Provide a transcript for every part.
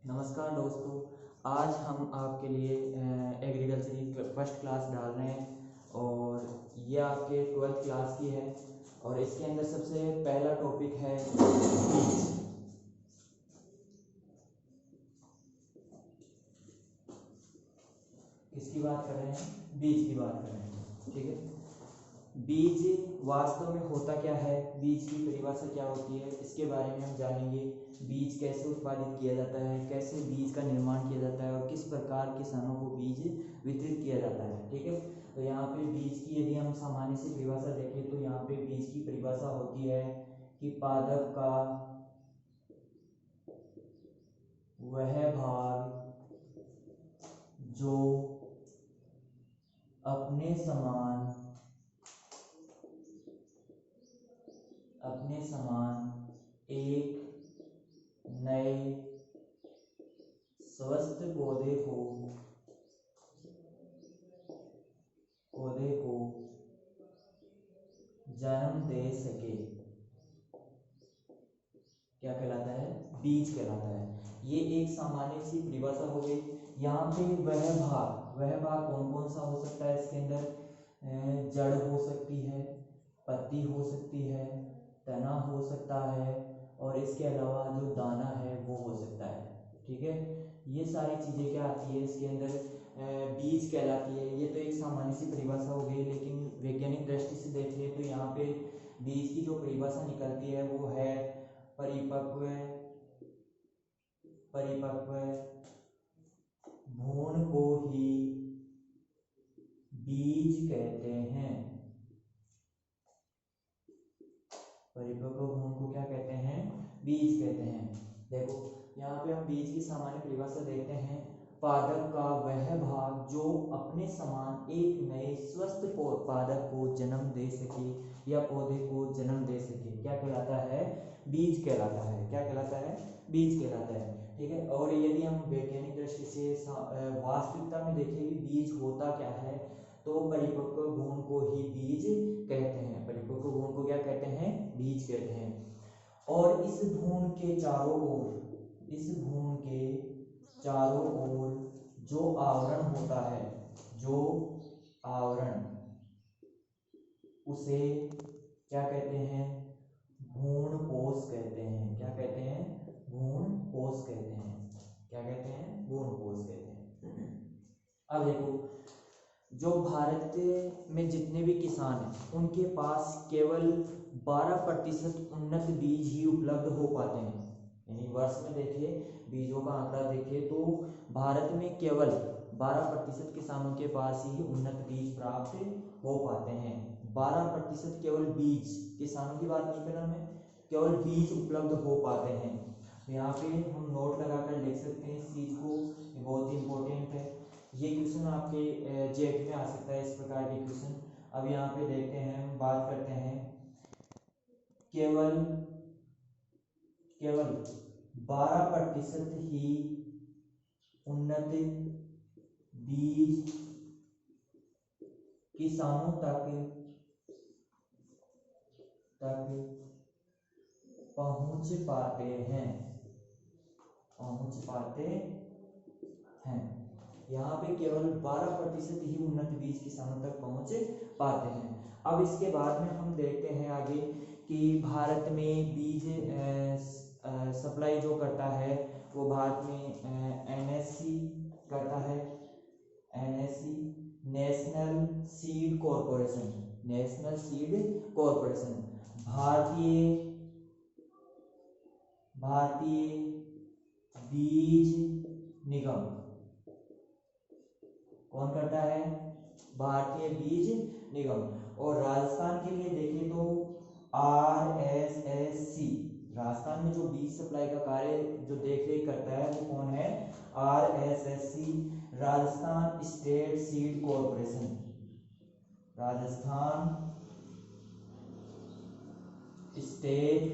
नमस्कार दोस्तों। आज हम आपके लिए एग्रीकल्चर की फर्स्ट क्लास डाल रहे हैं और ये आपके 12th क्लास की है। और इसके अंदर सबसे पहला टॉपिक है बीज। किसकी बात कर रहे हैं? बीज की बात कर रहे हैं। ठीक है। बीज वास्तव में होता क्या है, बीज की परिभाषा क्या होती है, इसके बारे में हम जानेंगे। बीज कैसे उत्पादित किया जाता है, कैसे बीज का निर्माण किया जाता है और किस प्रकार किसानों को बीज वितरित किया जाता है। ठीक है। तो यहाँ पे बीज की यदि हम सामान्य से परिभाषा देखें तो यहाँ पे बीज की परिभाषा होती है कि पादप का वह भाग जो अपने समान एक नए स्वस्थ पौधे को जन्म दे सके, क्या कहलाता है? बीज कहलाता है। ये एक सामान्य सी परिभाषा हो गई। यहाँ पे वह भाग कौन कौन सा हो सकता है? इसके अंदर जड़ हो सकती है, पत्ती हो सकती है, तना हो सकता है और इसके अलावा जो दाना है वो हो सकता है। ठीक है। ये सारी चीज़ें क्या आती है इसके अंदर? बीज कहलाती है। ये तो एक सामान्य सी परिभाषा हो गई, लेकिन वैज्ञानिक दृष्टि से देखें तो यहाँ पे बीज की जो परिभाषा निकलती है वो है परिपक्व भ्रूण को ही बीज कहते हैं। परिपक्व भ्रूण को क्या कहते हैं? बीज कहते हैं। देखो यहाँ पे हम बीज की सामान्य परिभाषा देखते हैं। पादप का वह भाग जो अपने समान एक नए स्वस्थ पादप को जन्म दे सके या पौधे को जन्म दे सके, क्या कहलाता है? बीज कहलाता है। क्या कहलाता है? बीज कहलाता है। ठीक है। और यदि हम वैज्ञानिक दृष्टि से वास्तविकता में देखें कि बीज होता क्या है, तो परिपक्व भ्रूण को ही बीज कहते हैं। परिपक्व भ्रूण को क्या कहते हैं? बीज कहते हैं। और इस भ्रूण के चारों ओर जो आवरण होता है, उसे क्या कहते हैं? भ्रूण कोश कहते हैं। क्या कहते हैं? भ्रूण कोश कहते हैं। क्या कहते हैं? भ्रूण कोश कहते हैं। अब देखो, जो भारत में जितने भी किसान हैं उनके पास केवल 12% उन्नत बीज ही उपलब्ध हो पाते हैं। यानी वर्ष में देखिए, बीजों का आंकड़ा देखिए तो भारत में केवल 12% किसानों के पास ही उन्नत बीज प्राप्त हो पाते हैं। 12% केवल बीज, किसानों की बात नहीं कर रहा मैं, केवल बीज उपलब्ध हो पाते हैं। यहाँ पे हम नोट लगाकर लिख सकते हैं इस चीज को, ये बहुत ही इंपॉर्टेंट है। ये क्वेश्चन आपके जेट में आ सकता है, इस प्रकार के क्वेश्चन। अब यहाँ पे देखते हैं, हम बात करते हैं केवल 12% ही उन्नत बीज किसानों तक पहुंच पाते हैं। यहाँ पे केवल 12% ही उन्नत बीज किसानों तक पहुंच पाते हैं। अब इसके बाद में हम देखते हैं आगे कि भारत में बीज सप्लाई जो करता है वो भारत में एनएससी करता है। NSC, national seed corporation. भारतीय बीज निगम कौन करता है? भारतीय बीज निगम। और राजस्थान के लिए देखें तो RSSC, राजस्थान में जो बीज सप्लाई का कार्य जो देख रेख करता है वो कौन है? RSSC, Rajasthan state seed corporation. Rajasthan state,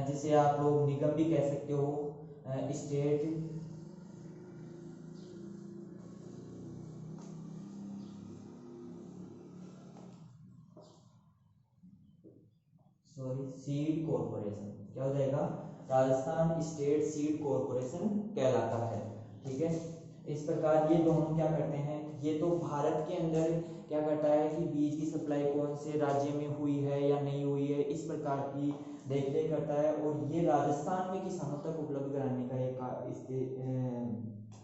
जिसे आप लोग निगम भी कह सकते हो, सीड कॉरपोरेशन। क्या हो जाएगा? राजस्थान स्टेट सीड कॉरपोरेशन कहलाता है। ठीक है, इस प्रकार ये दोनों क्या करते हैं, ये तो भारत के अंदर क्या करता है कि बीज की सप्लाई कौन से राज्य में हुई है या नहीं हुई है, इस प्रकार की देखरेख करता है। और ये राजस्थान में किसानों तक उपलब्ध कराने का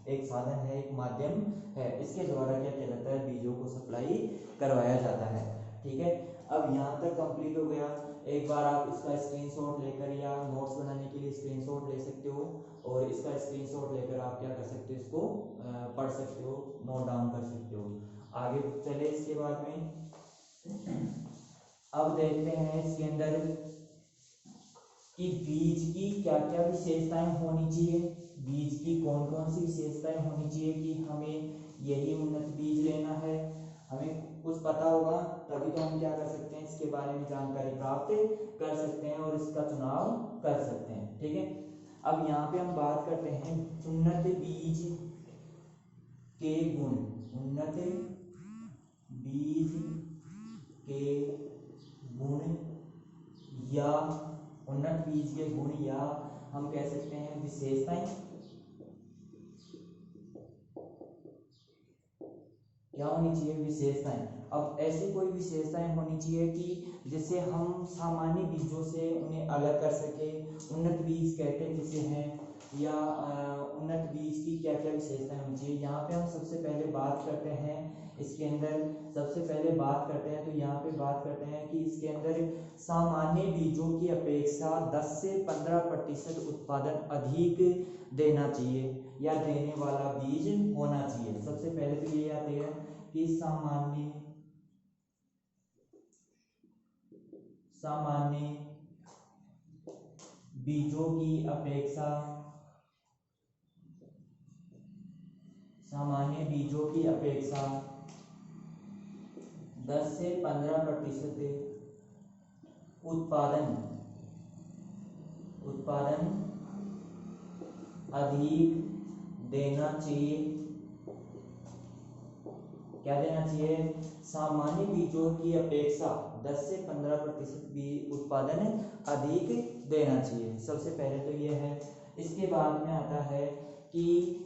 एक साधन है, एक माध्यम है। इसके द्वारा क्या कहलाता है, बीजों को सप्लाई करवाया जाता है। ठीक है, अब यहाँ तक कंप्लीट हो गया। एक बार आप इसका स्क्रीनशॉट लेकर या नोट्स बनाने के लिए स्क्रीनशॉट ले सकते हो, और इसका स्क्रीनशॉट लेकर आप क्या कर सकते हो, इसको पढ़ सकते हो, नोट डाउन कर सकते हो। आगे चले इसके बाद में अब देखते हैं इसके अंदर कि बीज की क्या क्या विशेषताएं होनी चाहिए, बीज की कौन कौन सी विशेषताएं होनी चाहिए कि हमें यही उन्नत बीज लेना है। हमें कुछ पता होगा तभी तो हम क्या कर सकते हैं, इसके बारे में जानकारी प्राप्त कर सकते हैं और इसका चुनाव कर सकते हैं। ठीक है, अब यहाँ पे हम बात करते हैं उन्नत बीज के गुण, उन्नत बीज के गुण या उन्नत बीज के गुण या हम कह सकते हैं विशेषताएं। क्या होनी चाहिए, विशेषताएं। अब ऐसी कोई विशेषताएं होनी चाहिए कि जिससे हम सामान्य बीजों से उन्हें अलग कर सके। उन्नत बीज कहते किसे हैं, या उन्नत बीज की क्या क्या विशेषताएं होनी चाहिए। यहाँ पे हम सबसे पहले बात करते हैं, इसके अंदर सबसे पहले बात करते हैं तो यहाँ पे बात करते हैं कि इसके अंदर सामान्य बीजों की अपेक्षा 10 से 15% उत्पादन अधिक देना चाहिए या देने वाला बीज होना चाहिए। सबसे पहले तो ये आते हैं कि सामान्य बीजों की अपेक्षा 10 से 15% उत्पादन अधिक देना चाहिए। क्या देना चाहिए, सामान्य बीजों की अपेक्षा 10 से 15% उत्पादन अधिक देना चाहिए। सबसे पहले तो ये है। इसके बाद में आता है कि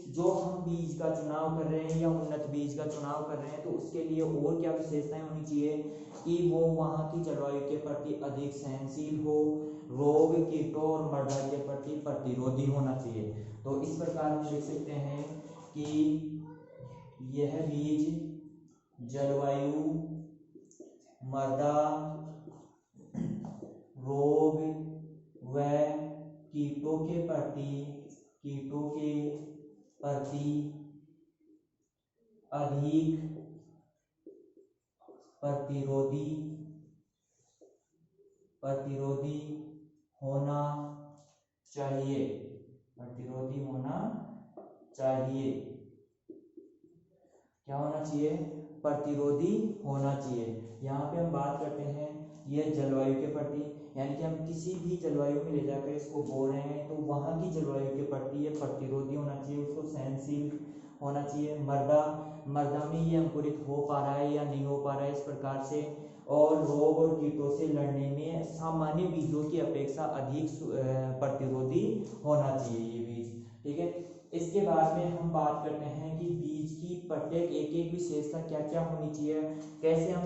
जो हम बीज का चुनाव कर रहे हैं या उन्नत बीज का चुनाव कर रहे हैं तो उसके लिए और क्या विशेषताएं होनी चाहिए कि वो वहाँ की जलवायु के प्रति अधिक सहनशील हो, रोग कीटों और मृदा के प्रति प्रतिरोधी होना चाहिए। तो इस प्रकार हम देख सकते हैं कि यह बीज जलवायु, मृदा, रोग व कीटों के प्रति अधिक प्रतिरोधी होना चाहिए। क्या होना चाहिए, प्रतिरोधी होना चाहिए। यहाँ पे हम बात करते हैं यह जलवायु के प्रति, यानी कि हम किसी भी जलवायु में ले जाकर इसको बो रहे हैं तो वहाँ की जलवायु के प्रति ये प्रतिरोधी होना चाहिए, उसको सहनशील होना चाहिए। मृदा में ये अंकुरित हो पा रहा है या नहीं हो पा रहा है इस प्रकार से, और रोग और कीटों से लड़ने में सामान्य बीजों की अपेक्षा अधिक प्रतिरोधी होना चाहिए ये बीज। ठीक है, इसके बाद में हम बात करते हैं कि बीज की प्रत्येक एक विशेषता क्या क्या होनी चाहिए। कैसे हम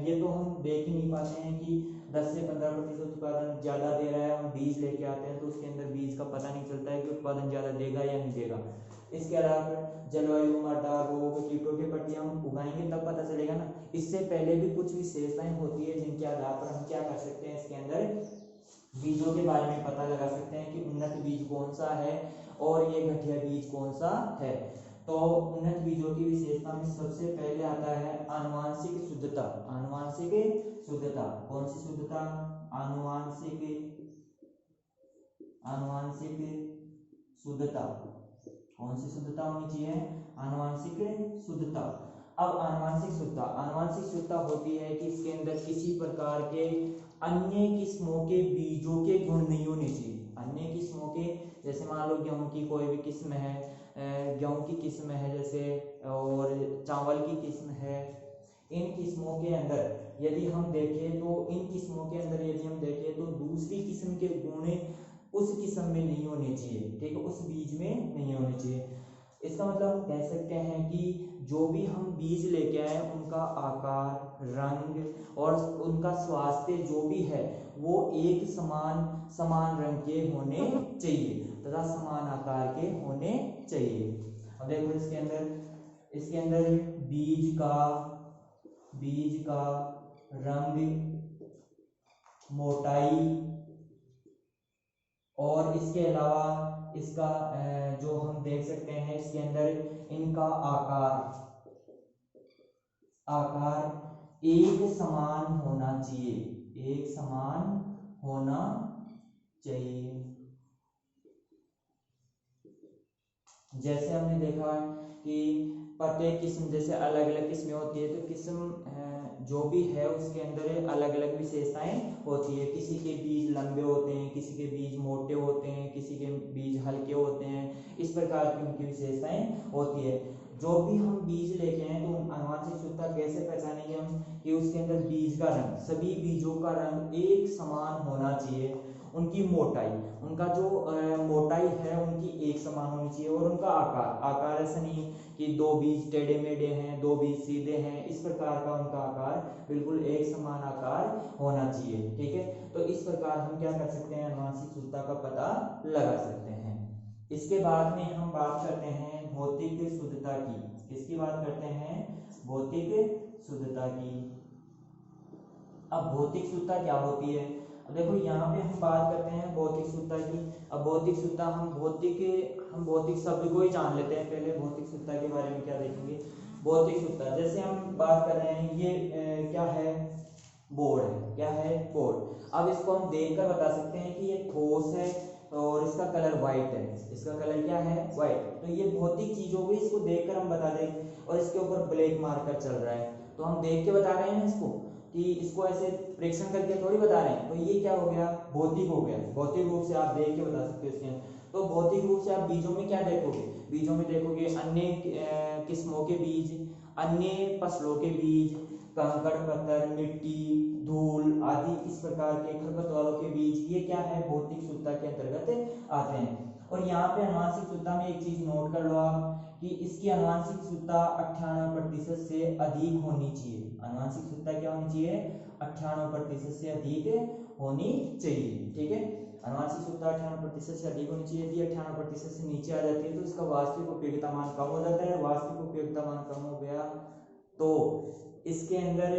ये तो हम देख ही नहीं पाते हैं कि 10 से 15% उत्पादन ज़्यादा दे रहा है, हम बीज लेके आते हैं तो उसके अंदर बीज का पता नहीं चलता है कि उत्पादन ज़्यादा देगा या नहीं देगा। इसके अलावा जलवायु, मृदा, रोग कीटों के प्रति हम उगाएंगे तब पता चलेगा ना। इससे पहले भी कुछ विशेषताएं होती है जिनके आधार पर हम क्या कर सकते हैं, इसके अंदर बीजों के बारे में पता लगा सकते हैं कि उन्नत बीज कौन सा है और ये घटिया बीज कौन सा है। तो उन्नत बीजों की विशेषता में सबसे पहले आता है आनुवांशिक शुद्धता। कौन सी शुद्धता, आनुवांशिक शुद्धता। कौन सी शुद्धता होनी चाहिए, आनुवांशिक शुद्धता। अब आनुवांशिक शुद्धता होती है कि इसके अंदर किसी प्रकार के अन्य किस्मों के बीजों के गुण नहीं होने चाहिए। अन्य किस्मों के, जैसे मान लो गेहूं की कोई भी किस्म है, गेहूं की किस्म है जैसे, और चावल की किस्म है, इन किस्मों के अंदर यदि हम देखें तो इन किस्मों के अंदर यदि हम देखें तो दूसरी किस्म के गुण उस किस्म में नहीं होने चाहिए, ठीक है, उस बीज में नहीं होने चाहिए। इसका मतलब हम कह सकते हैं कि जो भी हम बीज लेके आए उनका आकार, रंग और उनका स्वास्थ्य जो भी है वो एक समान रंग के होने चाहिए तथा समान आकार के होने चाहिए। अब देखो इसके अंदर बीज का रंग, मोटाई और इसके अलावा इसका जो हम देख सकते हैं इसके अंदर इनका आकार एक समान होना चाहिए, एक समान होना चाहिए। जैसे हमने देखा कि प्रत्येक किस्म जैसे अलग अलग किस्में होती है तो किस्म जो भी है उसके अंदर अलग अलग विशेषताएं होती है। किसी के बीज लंबे होते हैं, किसी के बीज मोटे होते हैं, किसी के बीज हल्के होते हैं, इस प्रकार की उनकी विशेषताएं होती है। जो भी हम बीज लेके आए तो आनुवंशिक शुद्धता कैसे पहचानेंगे हम कि उसके अंदर बीज का रंग, सभी बीजों का रंग एक समान होना चाहिए, उनकी मोटाई, उनका जो मोटाई है उनकी एक समान होनी चाहिए और उनका आकार ऐसा नहीं कि दो बीज टेढ़े मेढ़े हैं, दो बीज सीधे हैं, इस प्रकार का उनका आकार बिल्कुल एक समान आकार होना चाहिए, ठीक है। तो इस प्रकार हम क्या कर सकते हैं, आनुवंशिक शुद्धता का पता लगा सकते हैं। इसके बाद में हम बात करते हैं भौतिक शुद्धता की। किसकी बात करते हैं, भौतिक शुद्धता की। अब भौतिक शुद्धता क्या होती है, अब देखो यहाँ पे हम बात करते हैं भौतिक शुद्धता की। अब भौतिक शुद्धता हम भौतिक शब्द को ही जान लेते हैं। पहले भौतिक शुद्धता के बारे में क्या देखेंगे। भौतिक शुद्धता जैसे हम बात कर रहे हैं, ये क्या है, बोर्ड है, क्या है, बोर्ड। अब इसको हम देखकर बता सकते हैं कि ये ठोस है और इसका कलर व्हाइट है, इसका कलर क्या है, व्हाइट। तो ये भौतिक चीज हो गई, इसको देखकर हम बता दें। और इसके ऊपर ब्लैक मार्कर चल रहा है तो हम देख के बता रहे हैं इसको, कि इसको ऐसे परीक्षण करके थोड़ी बता रहे हैं। तो ये क्या हो गया, भौतिक हो गया। भौतिक रूप से आप देख के बता सकते हो इसके। तो भौतिक रूप से आप बीजों में क्या देखोगे, बीजों में देखोगे अन्य किस्मों के बीज, अन्य फसलों के बीज, कंकड़ पत्थर, मिट्टी, धूल आदि इस प्रकार के खरपतवारों के बीज, ये क्या है, भौतिक शुद्धता के अंतर्गत आते हैं। और यहाँ पे आनुवंशिक शुद्धता में एक चीज नोट कर लो आप कि इसकी आनुवंशिक शुद्धता 98% से अधिक होनी चाहिए। आनुवंशिक शुद्धता क्या होनी चाहिए, 98% से अधिक होनी चाहिए, ठीक है। आनुवंशिक शुद्धता 98% से अधिक होनी चाहिए। यदि 98% से नीचे आ जाती है तो इसका वास्तविक उपयोगिता मान कम हो जाता है। वास्तविक उपयोगिता मान कम हो गया तो इसके अंदर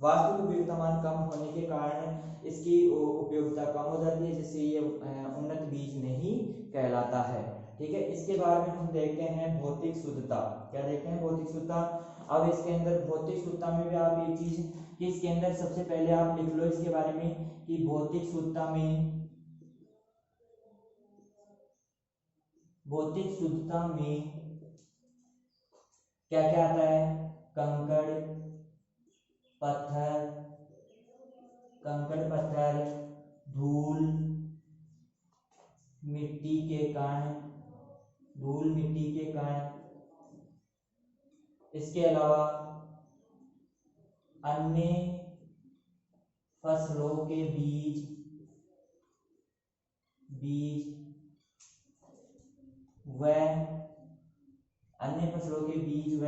वास्तविक उपयोगिता मान कम होने के कारण इसकी उपयोगिता कम हो जाती है, जिससे ये उन्नत बीज नहीं कहलाता है, ठीक है। इसके बाद में हम देखते हैं भौतिक शुद्धता। क्या देखते हैं, भौतिक शुद्धता। अब इसके अंदर भौतिक शुद्धता में भी आप एक चीज कि इसके अंदर सबसे पहले आप लिख लो इसके बारे में कि भौतिक शुद्धता में क्या क्या आता है, कंकड़ पत्थर, धूल मिट्टी के कण, इसके अलावा अन्य फसलों के बीज व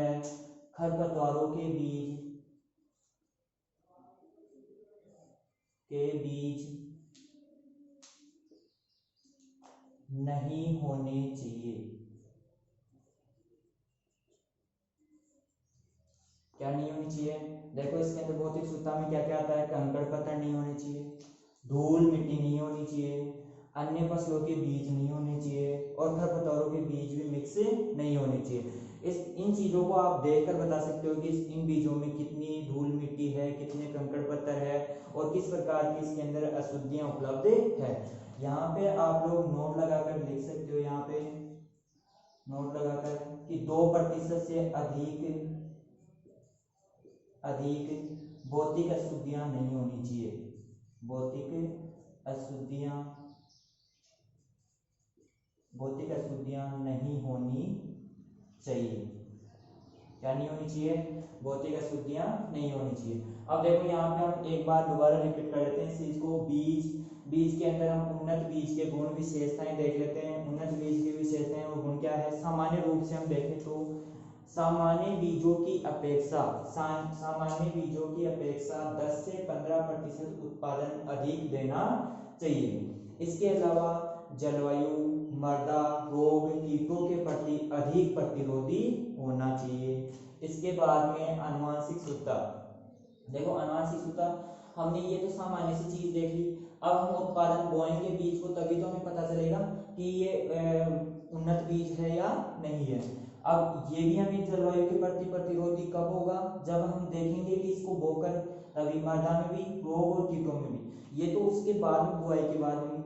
खरपतवारों के बीज नहीं होने चाहिए। क्या नहीं होनी चाहिए, देखो इसके अंदर भौतिक शुद्धता में क्या क्या आता है, कंकड़ पत्थर नहीं होने चाहिए, धूल मिट्टी नहीं होनी चाहिए, अन्य फसलों के बीज नहीं होने चाहिए और खरपतवारों के बीज भी मिक्स नहीं होने चाहिए। इन चीजों को आप देखकर बता सकते हो कि इन बीजों में कितनी धूल मिट्टी है, कितने कंकड़ पत्थर है और किस प्रकार की इसके अंदर अशुद्धियां उपलब्ध है। यहाँ पे आप लोग नोट लगाकर लिख सकते हो, यहाँ पे नोट लगाकर कि 2% से अधिक भौतिक अशुद्धियां नहीं होनी चाहिए। भौतिक अशुद्धियां नहीं होनी चाहिए। क्या नहीं होनी चाहिए, भौतिक अशुद्धियां नहीं होनी चाहिए। अब देखो यहाँ पे हम एक बार दोबारा रिपीट कर लेते हैं इस चीज को। बीज बीज के अंदर हम उन्नत बीज के गुण विशेषताएं देख लेते हैं। उन्नत बीज की विशेषताएं और गुण क्या है? सामान्य रूप से हम देखें तो सामान्य बीजों की अपेक्षा 10 से 15% उत्पादन अधिक देना चाहिए। इसके अलावा जलवायु, मृदा, रोग, कीटों के प्रति अधिक प्रतिरोधी होना चाहिए। इसके बाद में आनुवंशिक शुद्धता। देखो आनुवंशिक शुद्धता हमने ये तो सामान्य सी चीज देख ली। अब हम उत्पादन बोएंगे बीज को, तभी तो हमें पता चलेगा कि ये उन्नत बीज है या नहीं है। अब ये भी हमें जलवायु के प्रति प्रतिरोधी कब होगा? जब हम देखेंगे कि इसको बोकर, तभी मृदा में भी, रोग और कीटों में भी। ये तो उसके बाद में, बुआई के बाद में।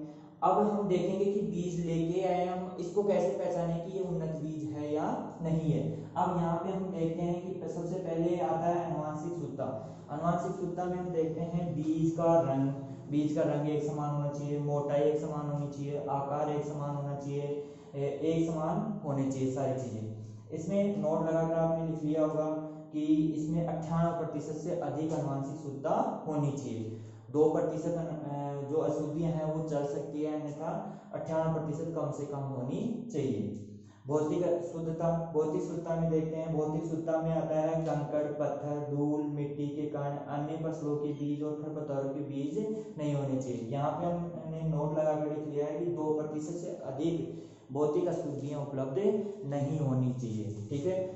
अब हम देखेंगे कि बीज लेके आए, हम इसको कैसे पहचाने कि ये उन्नत बीज है या नहीं है। अब यहाँ पे हम देखते हैं कि सबसे पहले आता है आनुवंशिक शुद्धता। आनुवंशिक शुद्धता में हम देखते हैं बीज का रंग एक समान होना चाहिए, मोटाई एक समान होनी चाहिए, आकार एक समान होना चाहिए, एक समान होने चाहिए सारी चीजें। इसमें नोट लगाकर आपने लिख लिया होगा कि इसमें 98% से अधिक आनुवंशिक शुद्धता होनी चाहिए। 2% जो अशुद्धियां हैं वो चल सकती है, अन्यथा 98% कम से कम होनी चाहिए। भौतिक शुद्धता में देखते हैं। भौतिक शुद्धता में आता है कंकड़, पत्थर, धूल, मिट्टी के कण, अन्य फसलों के बीज और खरपतवारों के बीज नहीं होने चाहिए। यहाँ पे हमने नोट लगा कर लिख लिया है कि 2% से अधिक भौतिक अशुद्धियां उपलब्ध नहीं होनी चाहिए। ठीक है।